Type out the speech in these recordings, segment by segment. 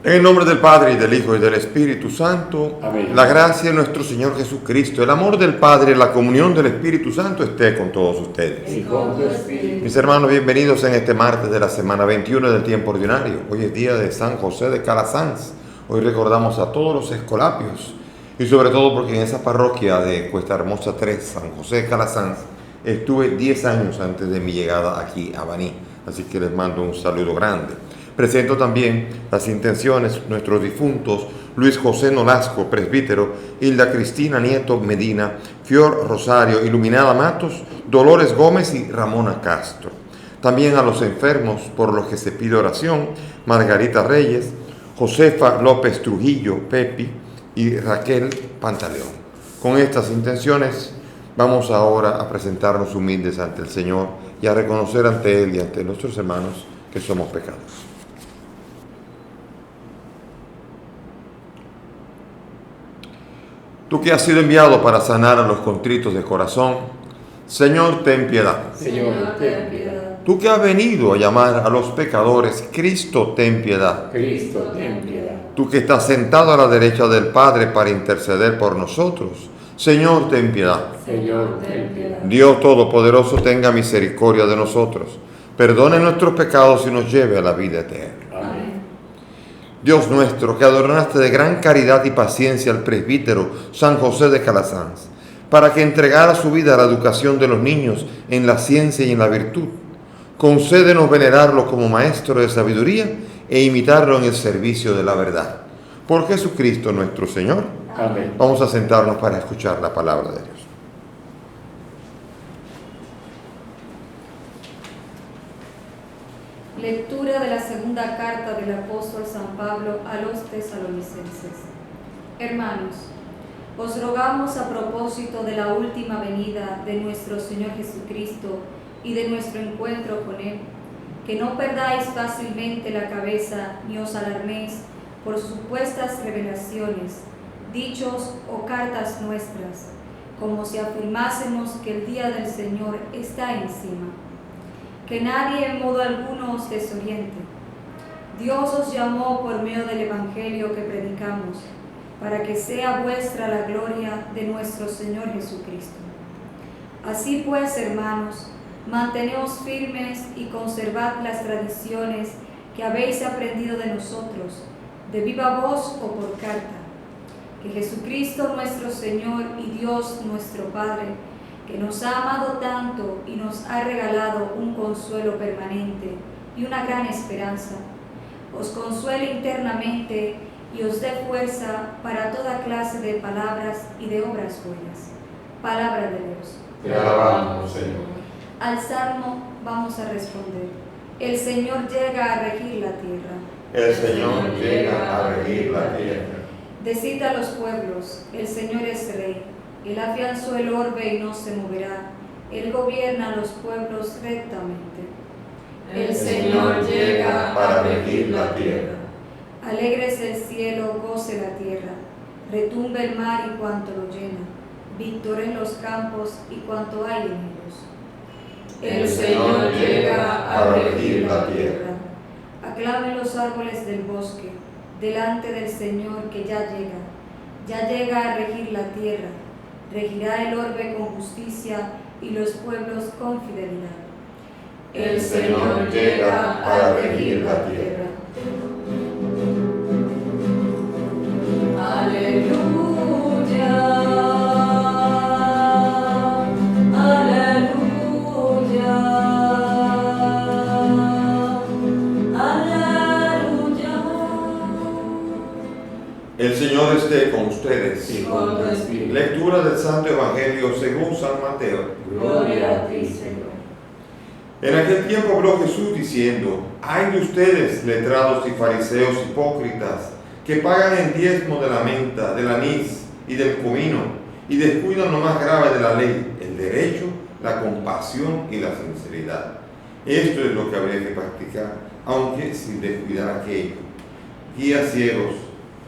En el nombre del Padre, y del Hijo, y del Espíritu Santo. Amén. La gracia de nuestro Señor Jesucristo, el amor del Padre, la comunión del Espíritu Santo esté con todos ustedes. Y con tu espíritu. Mis hermanos, bienvenidos en este martes de la semana 21 del tiempo ordinario. Hoy es día de San José de Calasanz. Hoy recordamos a todos los escolapios y sobre todo porque en esa parroquia de Cuesta Hermosa 3, San José de Calasanz, estuve 10 años antes de mi llegada aquí a Baní. Así que les mando un saludo grande. Presento también las intenciones de nuestros difuntos Luis José Nolasco, presbítero, Hilda Cristina Nieto Medina, Fior Rosario, Iluminada Matos, Dolores Gómez y Ramona Castro. También a los enfermos por los que se pide oración, Margarita Reyes, Josefa López Trujillo, Pepi y Raquel Pantaleón. Con estas intenciones vamos ahora a presentarnos humildes ante el Señor y a reconocer ante Él y ante nuestros hermanos que somos pecadores. Tú que has sido enviado para sanar a los contritos de corazón, Señor, ten piedad. Señor, ten piedad. Tú que has venido a llamar a los pecadores, Cristo, ten piedad. Cristo, ten piedad. Tú que estás sentado a la derecha del Padre para interceder por nosotros, Señor, ten piedad. Señor, ten piedad. Dios Todopoderoso tenga misericordia de nosotros, perdone nuestros pecados y nos lleve a la vida eterna. Amén. Dios nuestro, que adornaste de gran caridad y paciencia al presbítero San José de Calasanz, para que entregara su vida a la educación de los niños en la ciencia y en la virtud, concédenos venerarlo como maestro de sabiduría e imitarlo en el servicio de la verdad. Por Jesucristo nuestro Señor. Amén. Vamos a sentarnos para escuchar la palabra de Dios. Lectura de la segunda carta del apóstol San Pablo a los tesalonicenses. Hermanos, os rogamos a propósito de la última venida de nuestro Señor Jesucristo y de nuestro encuentro con Él, que no perdáis fácilmente la cabeza ni os alarméis por supuestas revelaciones, dichos o cartas nuestras, como si afirmásemos que el día del Señor está encima. Que nadie en modo alguno os desoriente. Dios os llamó por medio del Evangelio que predicamos, para que sea vuestra la gloria de nuestro Señor Jesucristo. Así pues, hermanos, manteneos firmes y conservad las tradiciones que habéis aprendido de nosotros, de viva voz o por carta. Que Jesucristo nuestro Señor y Dios nuestro Padre, que nos ha amado tanto y nos ha regalado un consuelo permanente y una gran esperanza, os consuele internamente y os dé fuerza para toda clase de palabras y de obras buenas. Palabra de Dios. Te alabamos, Señor. Al Salmo vamos a responder: el Señor llega a regir la tierra. El Señor llega a regir la tierra. Decid a los pueblos: el Señor es Rey. Él afianzó el orbe y no se moverá. Él gobierna a los pueblos rectamente. El Señor llega a regir la tierra. Alégrese el cielo, goce la tierra. Retumbe el mar y cuanto lo llena. Victoren los campos y cuanto hay en ellos. El Señor llega a regir la tierra. Aclamen los árboles del bosque, delante del Señor que ya llega a regir la tierra. Regirá el orbe con justicia y los pueblos con fidelidad. El Señor llega a regir la tierra. Aleluya, aleluya, aleluya. El Señor esté con ustedes. Y con tu espíritu. Lectura del Santo Evangelio según San Mateo. Gloria a ti, Señor. En aquel tiempo habló Jesús diciendo: ay de ustedes, letrados y fariseos hipócritas, que pagan el diezmo de la menta, del anís y del comino, y descuidan lo más grave de la ley, el derecho, la compasión y la sinceridad. Esto es lo que habría que practicar, aunque sin descuidar aquello. Guías ciegos,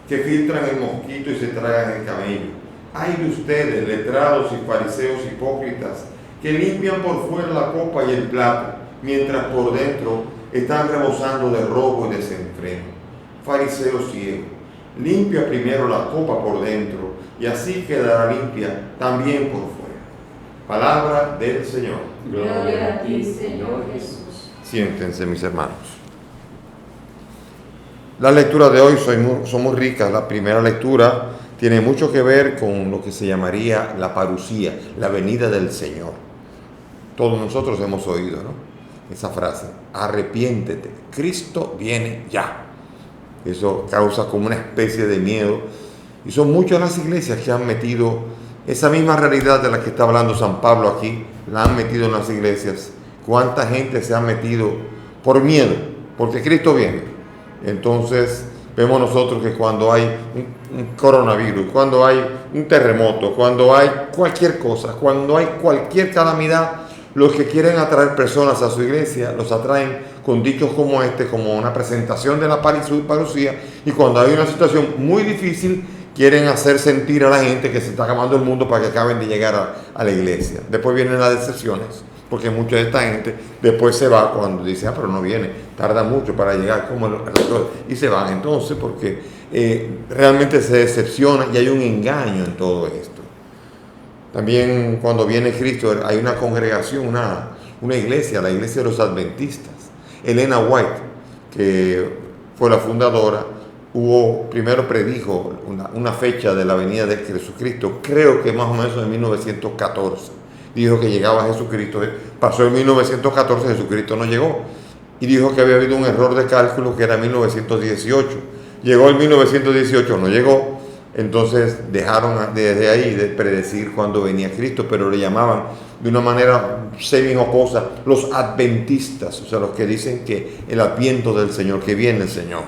que filtran el mosquito y se tragan el camello. Ay de ustedes, letrados y fariseos hipócritas, que limpian por fuera la copa y el plato, mientras por dentro están rebosando de robo y desenfreno. fariseo ciego. Limpia primero la copa por dentro, y así quedará limpia también por fuera. Palabra del Señor. Gloria a ti, Señor Jesús. Siéntense, mis hermanos. Las lecturas de hoy son muy ricas. La primera lectura tiene mucho que ver con lo que se llamaría la parusía, la venida del Señor. Todos nosotros hemos oído, ¿no?, esa frase: arrepiéntete, Cristo viene ya. Eso causa como una especie de miedo, y son muchas las iglesias que han metido esa misma realidad de la que está hablando San Pablo aquí, la han metido en las iglesias. ¿Cuánta gente se ha metido por miedo? Porque Cristo viene. Entonces vemos nosotros que cuando hay un coronavirus, cuando hay un terremoto, cuando hay cualquier cosa, cuando hay cualquier calamidad, los que quieren atraer personas a su iglesia los atraen con dichos como este, como una presentación de la parusía, y cuando hay una situación muy difícil quieren hacer sentir a la gente que se está acabando el mundo para que acaben de llegar a la iglesia. Después vienen las decepciones, porque mucha de esta gente después se va cuando dice: pero no viene, tarda mucho para llegar, y se van entonces, porque realmente se decepciona y hay un engaño en todo esto. También cuando viene Cristo hay una congregación, una iglesia, la iglesia de los adventistas. Elena White, que fue la fundadora, primero predijo una fecha de la venida de Jesucristo, creo que más o menos en 1914. Dijo que llegaba Jesucristo. Pasó en 1914, Jesucristo no llegó. Y dijo que había habido un error de cálculo, que era 1918. Llegó en 1918, no llegó. Entonces dejaron desde ahí de predecir cuándo venía Cristo, pero le llamaban de una manera semi-jocosa los adventistas, o sea, los que dicen que el adviento del Señor, que viene el Señor.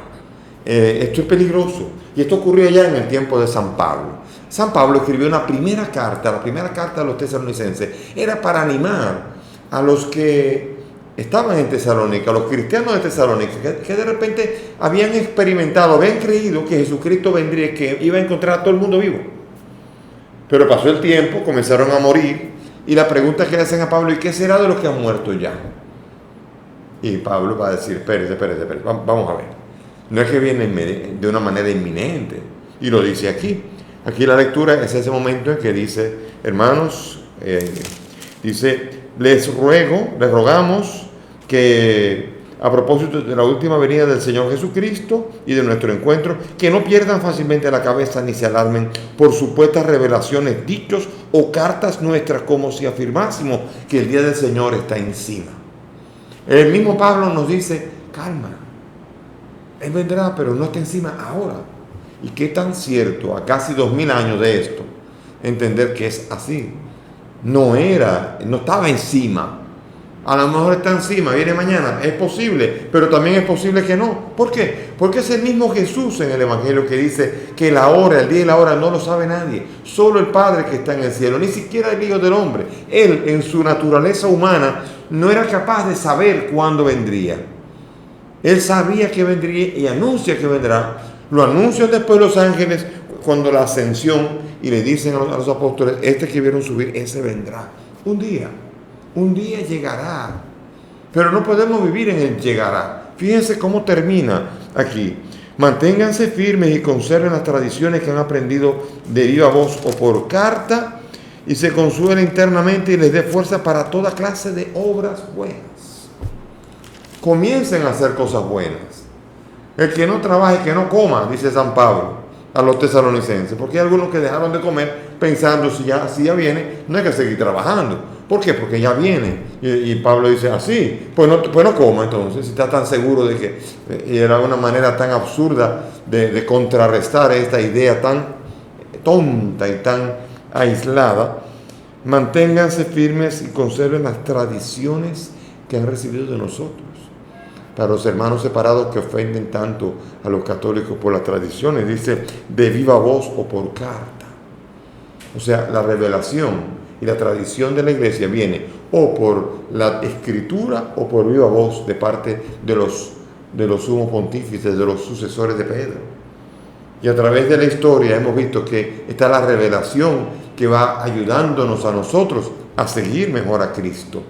Esto es peligroso, y esto ocurrió ya en el tiempo de San Pablo. San Pablo escribió la primera carta a los tesalonicenses, era para animar a los que estaban en Tesalónica, los cristianos de Tesalónica, que de repente habían experimentado, habían creído que Jesucristo vendría y que iba a encontrar a todo el mundo vivo. Pero pasó el tiempo, comenzaron a morir, y la pregunta que le hacen a Pablo: ¿y qué será de los que han muerto ya? Y Pablo va a decir: espérese, vamos a ver. No es que viene de una manera inminente, y lo dice aquí. Aquí la lectura es ese momento en que dice: hermanos, les rogamos que, a propósito de la última venida del Señor Jesucristo y de nuestro encuentro, que no pierdan fácilmente la cabeza ni se alarmen por supuestas revelaciones, dichos o cartas nuestras, como si afirmásemos que el día del Señor está encima. El mismo Pablo nos dice: calma, Él vendrá, pero no está encima ahora. ¿Y qué tan cierto a casi 2000 años de esto? Entender que es así. No estaba encima. A lo mejor está encima, viene mañana, es posible, pero también es posible que no. ¿Por qué? Porque es el mismo Jesús en el Evangelio que dice que el día y la hora no lo sabe nadie, solo el Padre que está en el cielo, ni siquiera el Hijo del Hombre. Él, en su naturaleza humana, no era capaz de saber cuándo vendría. Él sabía que vendría y anuncia que vendrá. Lo anuncian después los ángeles cuando la ascensión, y le dicen a los apóstoles: este que vieron subir, ese vendrá. Un día llegará, pero no podemos vivir en el llegará. Fíjense cómo termina aquí: manténganse firmes y conserven las tradiciones que han aprendido de viva voz o por carta, y se consuelen internamente y les dé fuerza para toda clase de obras buenas. Comiencen a hacer cosas buenas. El que no trabaje, que no coma, dice San Pablo a los tesalonicenses, porque hay algunos que dejaron de comer pensando: si ya viene, no hay que seguir trabajando. ¿Por qué? Porque ya viene. Y Pablo dice: así, pues no coma entonces, si está tan seguro de que... Y era una manera tan absurda de contrarrestar esta idea tan tonta y tan aislada. Manténganse firmes y conserven las tradiciones que han recibido de nosotros. Para los hermanos separados que ofenden tanto a los católicos por las tradiciones, dice: de viva voz o por carta. O sea, la revelación y la tradición de la iglesia viene o por la escritura o por viva voz de parte de los sumos pontífices, de los sucesores de Pedro. Y a través de la historia hemos visto que está la revelación que va ayudándonos a nosotros a seguir mejor a Cristo.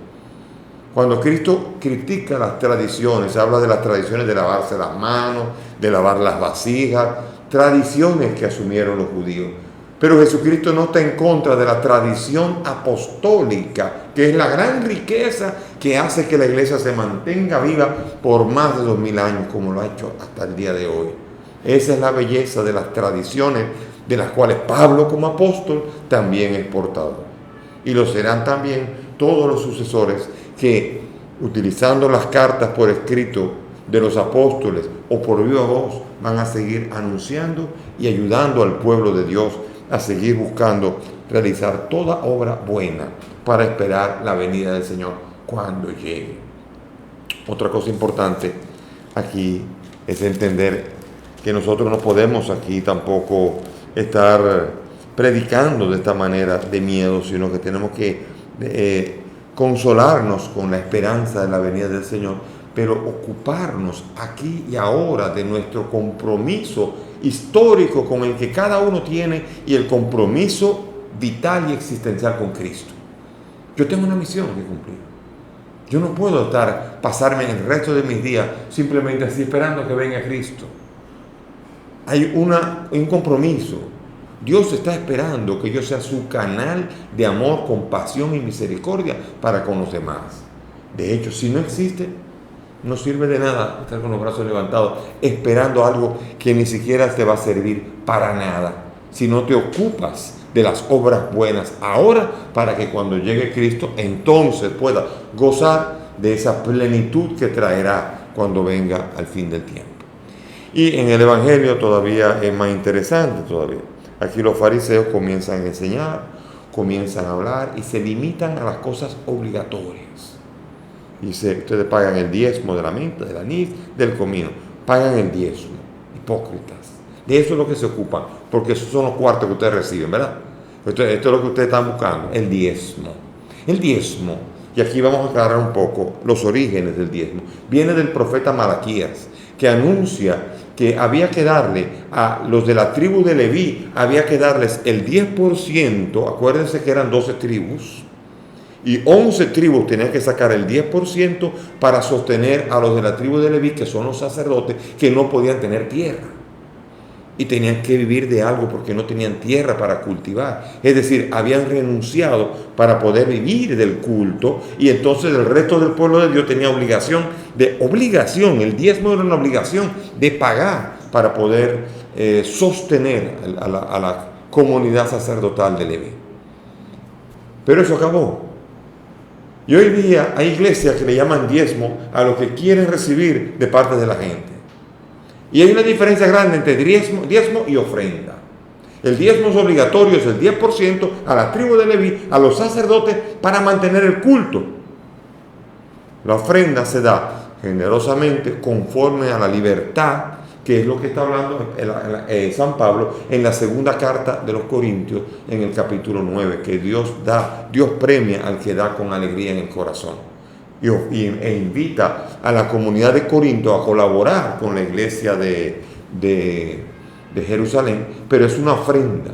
Cuando Cristo critica las tradiciones, habla de las tradiciones de lavarse las manos, de lavar las vasijas, tradiciones que asumieron los judíos. Pero Jesucristo no está en contra de la tradición apostólica, que es la gran riqueza que hace que la iglesia se mantenga viva por más de 2000 años, como lo ha hecho hasta el día de hoy. Esa es la belleza de las tradiciones de las cuales Pablo como apóstol también es portador. Y lo serán también todos los sucesores que, utilizando las cartas por escrito de los apóstoles o por viva voz, van a seguir anunciando y ayudando al pueblo de Dios a seguir buscando realizar toda obra buena para esperar la venida del Señor cuando llegue. Otra cosa importante aquí es entender que nosotros no podemos aquí tampoco estar predicando de esta manera de miedo, sino que tenemos que consolarnos con la esperanza de la venida del Señor, pero ocuparnos aquí y ahora de nuestro compromiso histórico con el que cada uno tiene y el compromiso vital y existencial con Cristo. Yo tengo una misión que cumplir. Yo no puedo pasarme el resto de mis días simplemente así esperando que venga Cristo. Hay un compromiso. Dios está esperando que yo sea su canal de amor, compasión y misericordia para con los demás. De hecho, si no existe, no sirve de nada estar con los brazos levantados esperando algo que ni siquiera te va a servir para nada. Si no te ocupas de las obras buenas ahora, para que cuando llegue Cristo entonces pueda gozar de esa plenitud que traerá cuando venga al fin del tiempo. Y en el Evangelio todavía es más interesante todavía. Aquí los fariseos comienzan a enseñar, comienzan a hablar y se limitan a las cosas obligatorias. Dice, ustedes pagan el diezmo de la menta, del anís, del comino. Pagan el diezmo, hipócritas. De eso es lo que se ocupan, porque esos son los cuartos que ustedes reciben, ¿verdad? Esto es lo que ustedes están buscando, el diezmo. El diezmo, y aquí vamos a aclarar un poco los orígenes del diezmo. Viene del profeta Malaquías, que anuncia que había que darle a los de la tribu de Leví, había que darles el 10%, acuérdense que eran 12 tribus, y 11 tribus tenían que sacar el 10% para sostener a los de la tribu de Leví, que son los sacerdotes, que no podían tener tierra. Y tenían que vivir de algo porque no tenían tierra para cultivar. Es decir, habían renunciado para poder vivir del culto, y entonces el resto del pueblo de Dios tenía obligación, el diezmo era una obligación de pagar para poder sostener a la comunidad sacerdotal de Leví. Pero eso acabó. Y hoy día hay iglesias que le llaman diezmo a lo que quieren recibir de parte de la gente. Y hay una diferencia grande entre diezmo y ofrenda. El diezmo es obligatorio, es el 10% a la tribu de Leví, a los sacerdotes, para mantener el culto. La ofrenda se da generosamente conforme a la libertad, que es lo que está hablando San Pablo en la segunda carta de los Corintios, en el capítulo 9, que Dios premia al que da con alegría en el corazón. E invita a la comunidad de Corinto a colaborar con la iglesia de Jerusalén, pero es una ofrenda,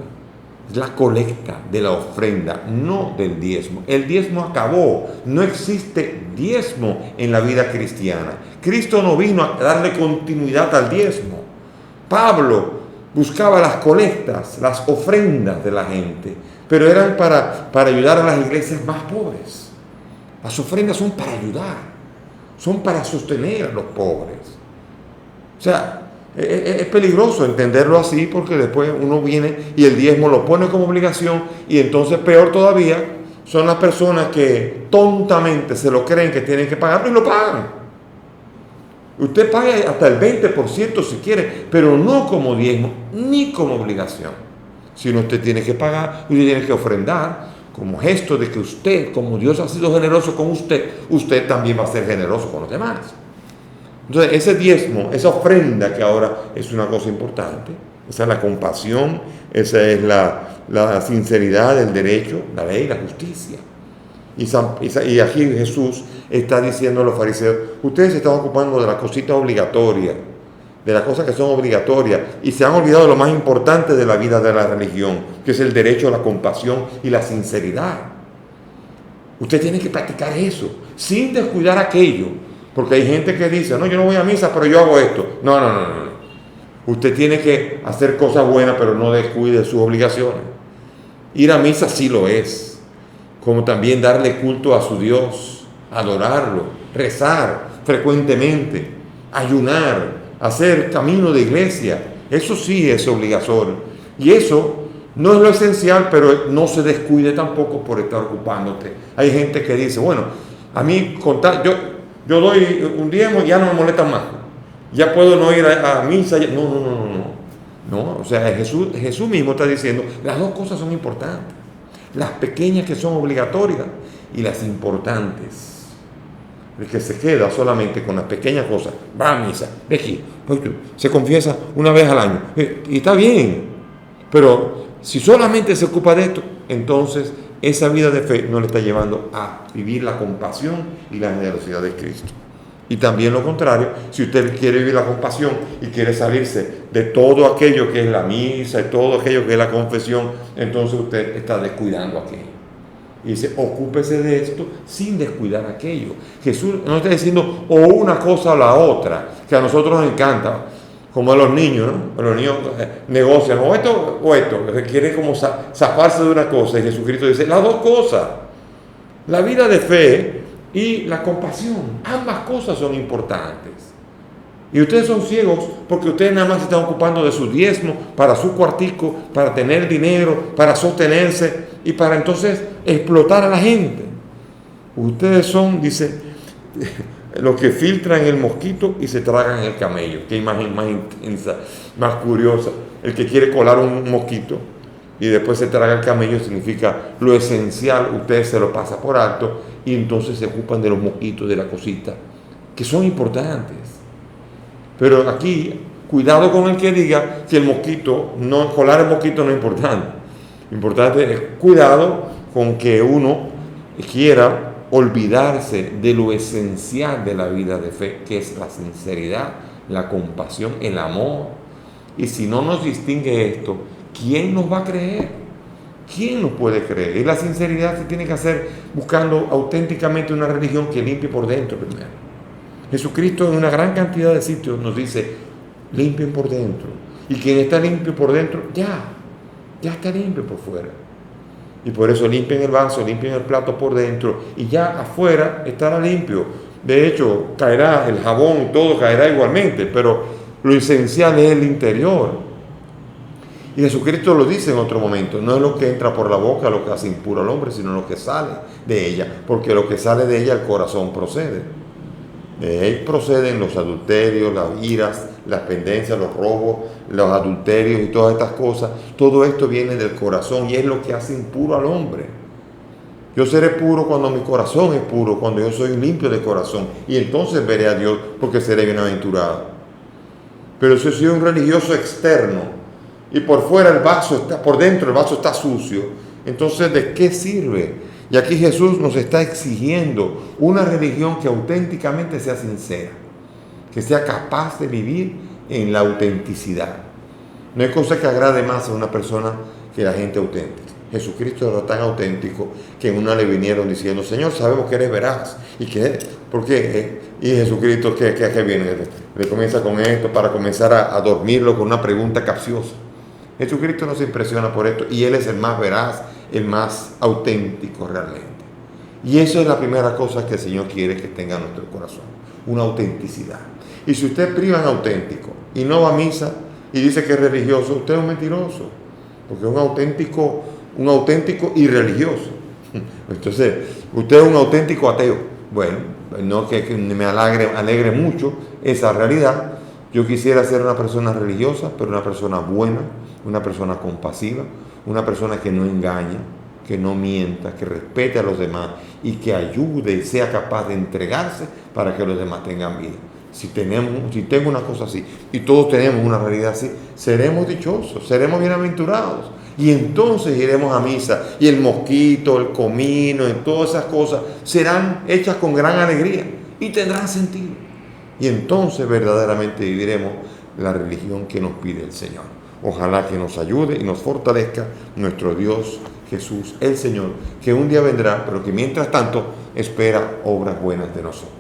es la colecta de la ofrenda, no del diezmo. El diezmo acabó, no existe diezmo en la vida cristiana. Cristo no vino a darle continuidad al diezmo. Pablo buscaba las colectas, las ofrendas de la gente, pero eran para ayudar a las iglesias más pobres. Las ofrendas son para ayudar, son para sostener a los pobres. O sea, es peligroso entenderlo así, porque después uno viene y el diezmo lo pone como obligación, y entonces peor todavía son las personas que tontamente se lo creen que tienen que pagarlo y lo pagan. Usted paga hasta el 20% si quiere, pero no como diezmo ni como obligación. Si no, usted tiene que pagar, usted tiene que ofrendar, como gesto de que usted, como Dios ha sido generoso con usted también va a ser generoso con los demás. Entonces, ese diezmo, esa ofrenda, que ahora es una cosa importante, esa es la compasión, esa es la sinceridad, el derecho, la ley, la justicia. Y aquí Jesús está diciendo a los fariseos, ustedes se están ocupando de las cositas obligatorias, de las cosas que son obligatorias, y se han olvidado de lo más importante de la vida de la religión, que es el derecho a la compasión y la sinceridad. Usted tiene que practicar eso, sin descuidar aquello. Porque hay gente que dice, no, yo no voy a misa, pero yo hago esto. No. Usted tiene que hacer cosas buenas, pero no descuide sus obligaciones. Ir a misa sí lo es, como también darle culto a su Dios, adorarlo, rezar frecuentemente, ayunar, hacer camino de iglesia. Eso sí es obligatorio. Y eso no es lo esencial, pero no se descuide tampoco por estar ocupándote. Hay gente que dice, bueno, a mí contar, yo doy un diezmo y ya no me molesta más. Ya puedo no ir a misa. No, o sea, Jesús mismo está diciendo, las dos cosas son importantes. Las pequeñas que son obligatorias y las importantes. El que se queda solamente con las pequeñas cosas, va a misa, ve aquí, se confiesa una vez al año. Y está bien, pero si solamente se ocupa de esto, entonces esa vida de fe no le está llevando a vivir la compasión y la generosidad de Cristo. Y también lo contrario, si usted quiere vivir la compasión y quiere salirse de todo aquello que es la misa y todo aquello que es la confesión, entonces usted está descuidando aquello. Y dice, ocúpese de esto sin descuidar aquello. Jesús no está diciendo o una cosa o la otra, que a nosotros nos encanta, como a los niños, ¿no? Los niños negocian o esto, quieren como zafarse de una cosa, y Jesucristo dice, las dos cosas, la vida de fe y la compasión, ambas cosas son importantes. Y ustedes son ciegos porque ustedes nada más se están ocupando de su diezmo, para su cuartico, para tener dinero, para sostenerse y para entonces explotar a la gente. Ustedes son, dice, los que filtran el mosquito y se tragan el camello. Qué imagen más intensa, más curiosa. El que quiere colar un mosquito y después se traga el camello significa lo esencial, ustedes se lo pasan por alto y entonces se ocupan de los mosquitos, de la cosita, que son importantes. Pero aquí, cuidado con el que diga que el mosquito, colar el mosquito no es importante. Importante es cuidado con que uno quiera olvidarse de lo esencial de la vida de fe, que es la sinceridad, la compasión, el amor. Y si no nos distingue esto, ¿quién nos va a creer? ¿Quién nos puede creer? Y la sinceridad se tiene que hacer buscando auténticamente una religión que limpie por dentro primero. Jesucristo en una gran cantidad de sitios nos dice, limpien por dentro. Y quien está limpio por dentro, ya está limpio por fuera. Y por eso limpien el vaso, limpien el plato por dentro y ya afuera estará limpio. De hecho, caerá el jabón y todo caerá igualmente, pero lo esencial es el interior. Y Jesucristo lo dice en otro momento, no es lo que entra por la boca lo que hace impuro al hombre, sino lo que sale de ella, porque lo que sale de ella el corazón procede. De él proceden los adulterios, las iras, las pendencias, los robos, los adulterios y todas estas cosas. Todo esto viene del corazón y es lo que hace impuro al hombre. Yo seré puro cuando mi corazón es puro, cuando yo soy limpio de corazón. Y entonces veré a Dios porque seré bienaventurado. Pero si soy un religioso externo y por fuera el vaso está, por dentro el vaso está sucio, entonces ¿de qué sirve? Y aquí Jesús nos está exigiendo una religión que auténticamente sea sincera, que sea capaz de vivir en la autenticidad. No hay cosa que agrade más a una persona que la gente auténtica. Jesucristo era tan auténtico que en una le vinieron diciendo, Señor, sabemos que eres veraz. ¿Por qué? Y Jesucristo, ¿qué viene? Le comienza con esto para comenzar a dormirlo con una pregunta capciosa. Jesucristo no se impresiona por esto y Él es el más veraz, el más auténtico realmente. Y eso es la primera cosa que el Señor quiere que tenga en nuestro corazón, una autenticidad. Y si usted priva en auténtico y no va a misa y dice que es religioso, usted es un mentiroso, porque es un auténtico irreligioso. Entonces, usted es un auténtico ateo. Bueno, no que me alegre mucho esa realidad. Yo quisiera ser una persona religiosa, pero una persona buena, una persona compasiva, una persona que no engaña, que no mienta, que respete a los demás y que ayude y sea capaz de entregarse para que los demás tengan vida. Si tengo una cosa así y todos tenemos una realidad así, seremos dichosos, seremos bienaventurados. Y entonces iremos a misa y el mosquito, el comino y todas esas cosas serán hechas con gran alegría y tendrán sentido. Y entonces verdaderamente viviremos la religión que nos pide el Señor. Ojalá que nos ayude y nos fortalezca nuestro Dios Jesús, el Señor, que un día vendrá, pero que mientras tanto espera obras buenas de nosotros.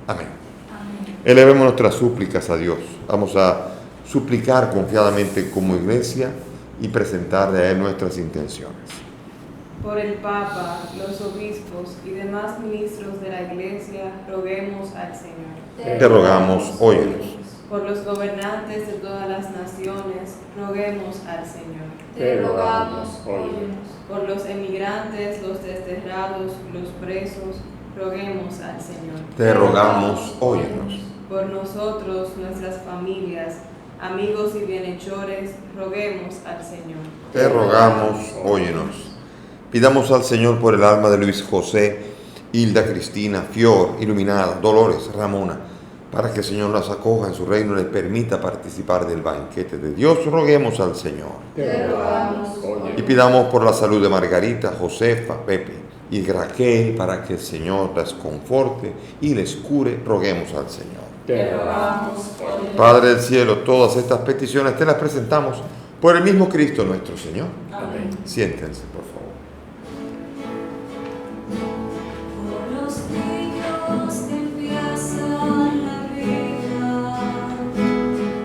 Amén. Amén. Elevemos nuestras súplicas a Dios. Vamos a suplicar confiadamente como iglesia y presentarle a Él nuestras intenciones. Por el Papa, los obispos y demás ministros de la Iglesia, roguemos al Señor. Te rogamos, óyenos. Por los gobernantes de todas las naciones, roguemos al Señor. Te rogamos, óyenos. Por los emigrantes, los desterrados, los presos, roguemos al Señor. Te rogamos, óyenos. Por nosotros, nuestras familias, amigos y bienhechores, roguemos al Señor. Te rogamos, óyenos. Pidamos al Señor por el alma de Luis José, Hilda Cristina, Fior, Iluminada, Dolores, Ramona, para que el Señor las acoja en su reino y les permita participar del banquete de Dios. Roguemos al Señor. Te rogamos, Y pidamos por la salud de Margarita, Josefa, Pepe y Raquel, para que el Señor las conforte y les cure. Roguemos al Señor. te rogamos, óyenos. Padre del cielo, todas estas peticiones te las presentamos por el mismo Cristo nuestro Señor. Amén. Siéntense, por favor. Por los niños que empiezan la vida,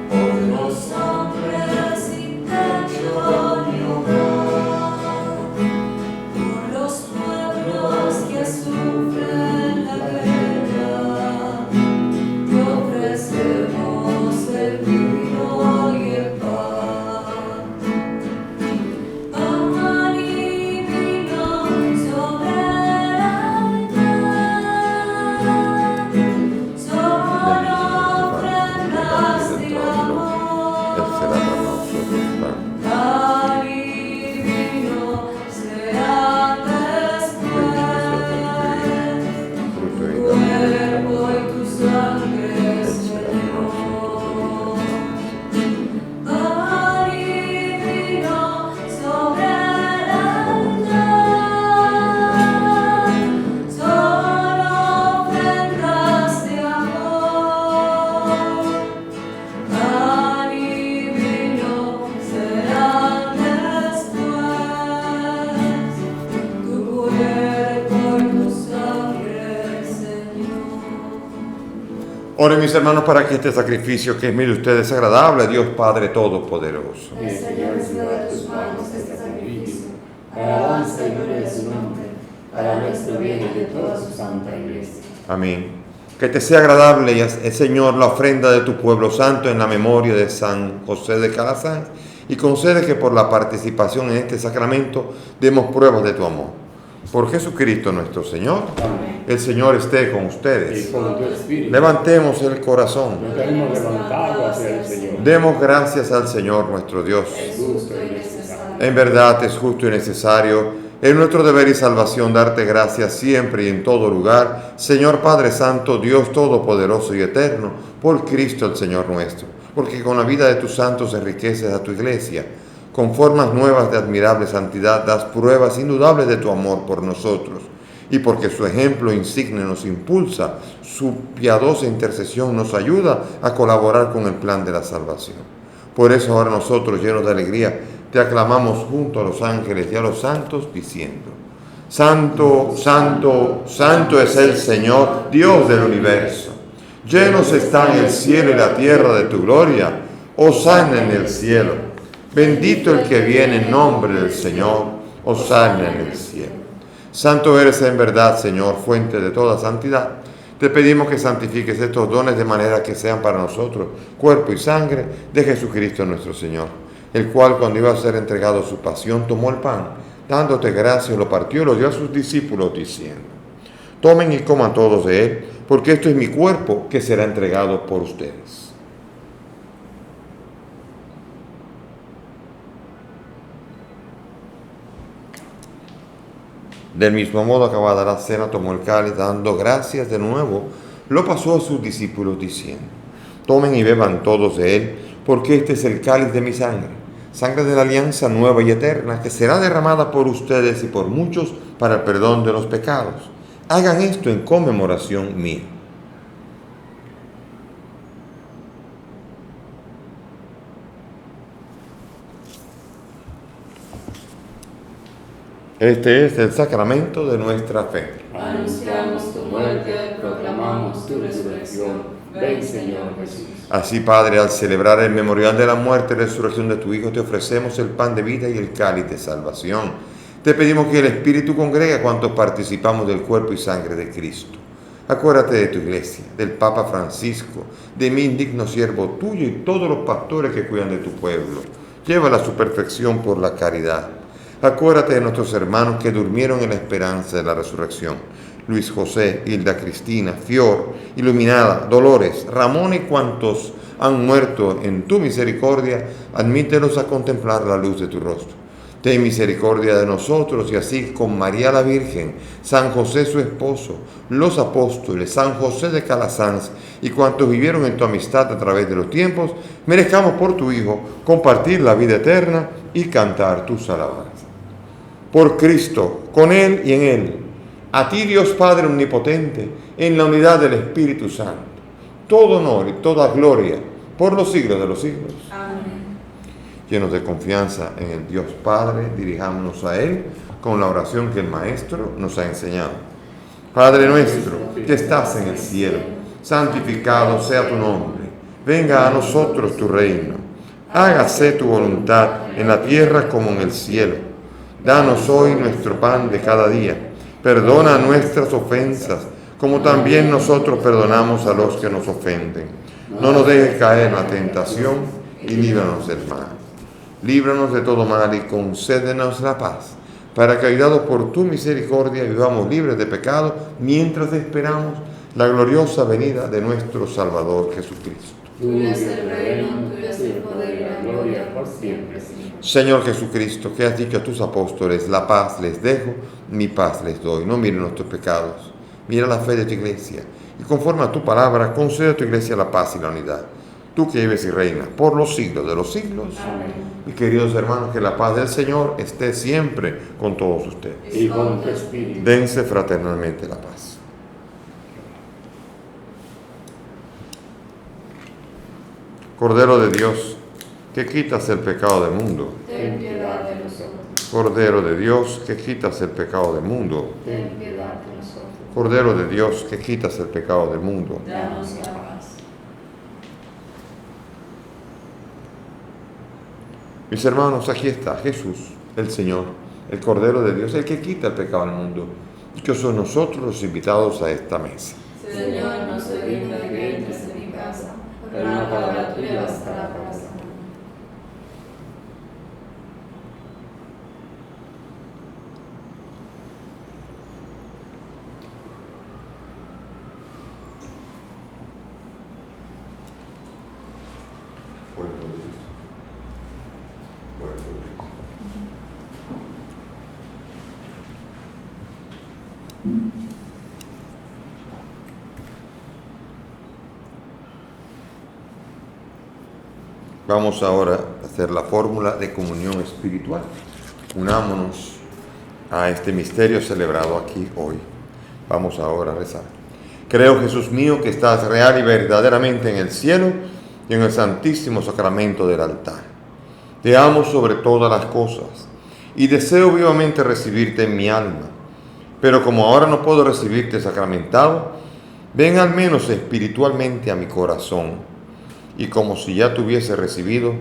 por los hombres sin techo ni hogar, por los pueblos que sufren la guerra, te ofrecemos el vino y el pan. Pan y vino sobre el altar, son ofrendas de amor. Pan y vino serán después, tu cuerpo y tu sangre, Señor. Pan y vino sobre el altar, son ofrendas de amor. Pan y vino serán después, tu cuerpo y tu sangre, Señor. Oren, mis hermanos, para que este sacrificio que es mío de ustedes es agradable a Dios Padre Todopoderoso. El Señor reciba de tus manos este sacrificio, para alabanza y gloria de su nombre, para nuestro bien y de toda su santa iglesia. Amén. Que te sea agradable, Señor, la ofrenda de tu pueblo santo en la memoria de San José de Calasanz, y concede que por la participación en este sacramento demos pruebas de tu amor. Por Jesucristo nuestro Señor. Amén. El Señor esté con Y ustedes. con tu espíritu. Levantemos el corazón. Nos tenemos levantado hacia el Señor. Demos gracias al Señor nuestro Dios. Es justo y necesario. En verdad es justo y necesario, es nuestro deber y salvación darte gracias siempre y en todo lugar, Señor Padre Santo, Dios Todopoderoso y Eterno, por Cristo el Señor nuestro, porque con la vida de tus santos enriqueces a tu iglesia, con formas nuevas de admirable santidad das pruebas indudables de tu amor por nosotros, y porque su ejemplo insigne nos impulsa, su piadosa intercesión nos ayuda a colaborar con el plan de la salvación. Por eso ahora nosotros, llenos de alegría, te aclamamos junto a los ángeles y a los santos, diciendo: Santo, santo, santo es el Señor, Dios del universo. Llenos están el cielo y la tierra de tu gloria. Hosana en el cielo. Bendito el que viene en nombre del Señor. Hosana en el cielo. Santo eres en verdad, Señor, fuente de toda santidad. Te pedimos que santifiques estos dones de manera que sean para nosotros cuerpo y sangre de Jesucristo nuestro Señor, el cual, cuando iba a ser entregado su pasión, tomó el pan, dándote gracias, lo partió y lo dio a sus discípulos, diciendo: Tomen y coman todos de él, porque esto es mi cuerpo que será entregado por ustedes. Del mismo modo, acabada la cena, tomó el cáliz, dando gracias de nuevo, lo pasó a sus discípulos, diciendo: Tomen y beban todos de él, porque este es el cáliz de mi sangre, sangre de la alianza nueva y eterna, que será derramada por ustedes y por muchos para el perdón de los pecados. Hagan esto en conmemoración mía. Este es el sacramento de nuestra fe. Anunciamos tu muerte, proclamamos tu resurrección. Ven, Señor Jesús. Así, Padre, al celebrar el memorial de la muerte y resurrección de tu Hijo, te ofrecemos el pan de vida y el cáliz de salvación. Te pedimos que el Espíritu congregue a cuantos participamos del cuerpo y sangre de Cristo. Acuérdate de tu iglesia, del Papa Francisco, de mi indigno siervo tuyo y todos los pastores que cuidan de tu pueblo. Llévala a su perfección por la caridad. Acuérdate de nuestros hermanos que durmieron en la esperanza de la resurrección. Luis José, Hilda Cristina, Fior, Iluminada, Dolores, Ramón y cuantos han muerto en tu misericordia, admítelos a contemplar la luz de tu rostro. Ten misericordia de nosotros y así con María la Virgen, San José su esposo, los apóstoles, San José de Calasanz y cuantos vivieron en tu amistad a través de los tiempos, merezcamos por tu Hijo compartir la vida eterna y cantar tus alabanzas. Por Cristo, con Él y en Él, a ti Dios Padre Omnipotente, en la unidad del Espíritu Santo, todo honor y toda gloria por los siglos de los siglos. Amén. Llenos de confianza en el Dios Padre, dirijámonos a Él con la oración que el Maestro nos ha enseñado. Padre nuestro, que estás en el cielo, santificado sea tu nombre. Venga a nosotros tu reino. Hágase tu voluntad en la tierra como en el cielo. Danos hoy nuestro pan de cada día. Perdona nuestras ofensas, como también nosotros perdonamos a los que nos ofenden. No nos dejes caer en la tentación y líbranos del mal. Líbranos de todo mal y concédenos la paz, para que, ayudados por tu misericordia, vivamos libres de pecado, mientras esperamos la gloriosa venida de nuestro Salvador Jesucristo. Tuyo es el reino, tuyo es el poder y la gloria por siempre, Señor. Señor Jesucristo, que has dicho a tus apóstoles, la paz les dejo, mi paz les doy. No miren nuestros pecados, mira la fe de tu iglesia, y conforme a tu palabra, concede a tu iglesia la paz y la unidad. Tú que vives y reinas por los siglos de los siglos. Amén. Mis queridos hermanos, que la paz del Señor esté siempre con todos ustedes. Y con tu espíritu. Dense fraternalmente la paz. Cordero de Dios, que quitas el pecado del mundo. Ten piedad de nosotros. Cordero de Dios, que quitas el pecado del mundo. Ten piedad de nosotros. Cordero de Dios, que quitas el pecado del mundo. Danos la paz. Mis hermanos, aquí está Jesús, el Señor, el Cordero de Dios, el que quita el pecado del mundo. Y que son nosotros los invitados a esta mesa. Señor, no soy digno de que entres en mi casa, pero una palabra tuya bastará para sanar. Vamos ahora a hacer la fórmula de comunión espiritual. Unámonos a este misterio celebrado aquí hoy. Vamos ahora a rezar. Creo, Jesús mío, que estás real y verdaderamente en el cielo y en el santísimo sacramento del altar. Te amo sobre todas las cosas y deseo vivamente recibirte en mi alma. Pero como ahora no puedo recibirte sacramentado, ven al menos espiritualmente a mi corazón. Y como si ya te hubiese recibido,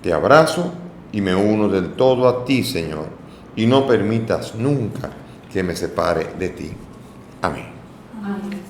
te abrazo y me uno del todo a ti, Señor, y no permitas nunca que me separe de ti. Amén. Amén.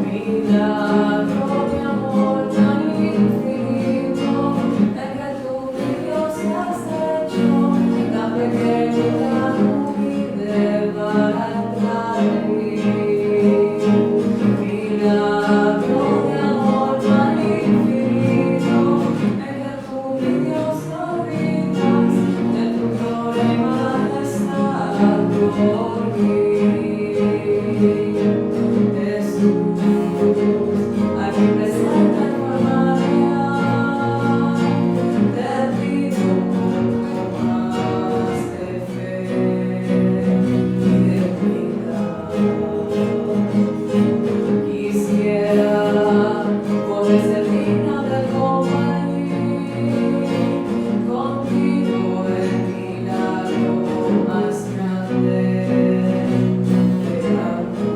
Milagro ser digno de compartir contigo el milagro más grande de amor.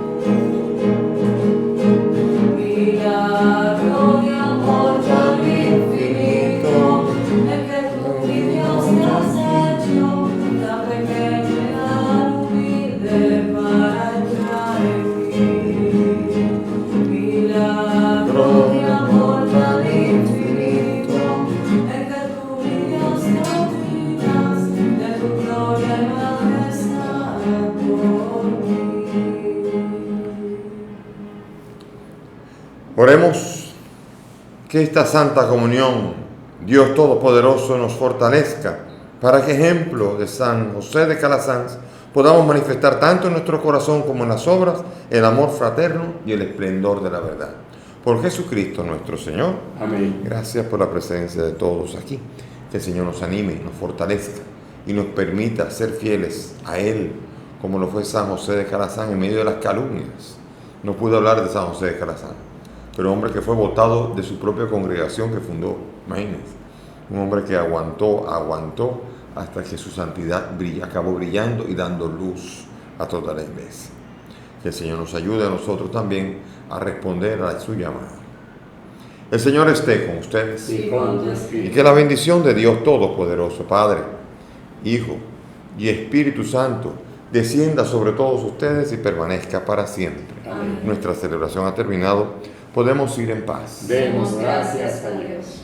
Milagro de amor tan infinito, en que tú, mi Dios, te has hecho tan pequeña, tan humilde para entrar en mí. Milagro de amor tan infinito, en que tú, mi Dios, te olvidas de tu gloria y majestad por mí. Oremos que esta Santa Comunión, Dios Todopoderoso, nos fortalezca para que, ejemplo de San José de Calasanz, podamos manifestar tanto en nuestro corazón como en las obras el amor fraterno y el esplendor de la verdad. Por Jesucristo nuestro Señor. Amén. Gracias por la presencia de todos aquí. Que el Señor nos anime, nos fortalezca y nos permita ser fieles a Él, como lo fue San José de Calasanz en medio de las calumnias. No pude hablar de San José de Calasanz, pero un hombre que fue votado de su propia congregación que fundó. Imagínense, un hombre que aguantó hasta que su santidad acabó brillando y dando luz a toda la iglesia. Que el Señor nos ayude a nosotros también a responder a su llamada. El Señor esté con ustedes. Y con tu Y espíritu. que la bendición de Dios Todopoderoso, Padre, Hijo y Espíritu Santo, descienda sobre todos ustedes y permanezca para siempre. Amén. Nuestra celebración ha terminado. Podemos ir en paz. Demos gracias a Dios.